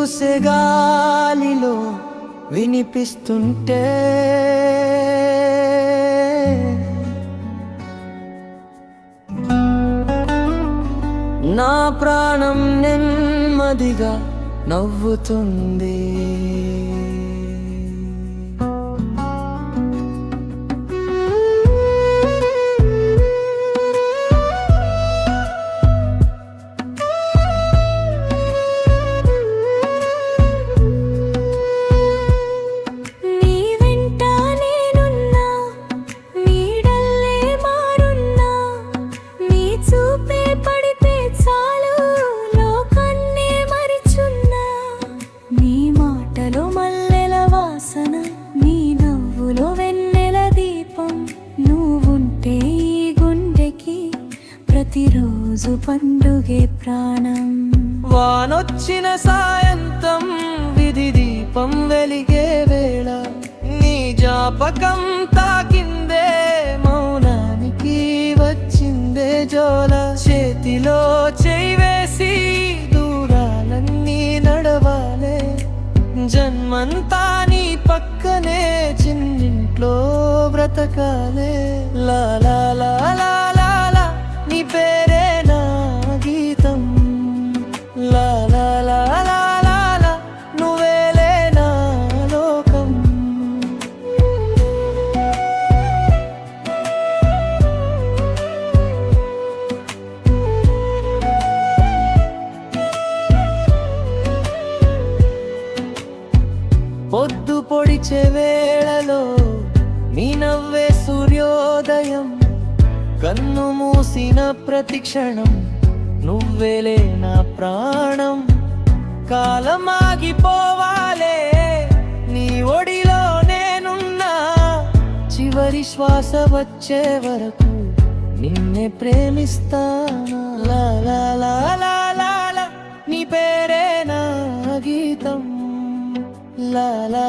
ఊసే గాలిలో వినిపిస్తుంటే నా ప్రాణం నెమ్మదిగా నవ్వుతుంది. ప్రతిరోజు పండుగే ప్రాణం. వానొచ్చిన సాయంత్రం విధి దీపం వెలిగే వేళ నీ జ్ఞాపకం తాకిందే మౌనానికి వచ్చిందే జోల. చేతిలో చేయి వేసి దూరాలన్నీ నడవాలే జన్మంతా నీ పక్కనే చిన్నింట్లో బ్రతకాలే. లా లా లా లా లా లా నీ పేరే నా గీతం. లా లా లా లా లా లా నువ్వేలే నా లోకం. పొద్దు పొడిచే వేళలో నీ నవ్వే సూర్యోదయం. కన్ను మూసిన ప్రతి క్షణం నువ్వేలే నా ప్రాణం. కాలమాగిపోవాలే నీ ఒడిలో నేనున్నా చివరి శ్వాస వచ్చే వరకు నిన్నే ప్రేమిస్తానా. లా లా లా లా లా లా నీ పేరే నా గీతం. లా లా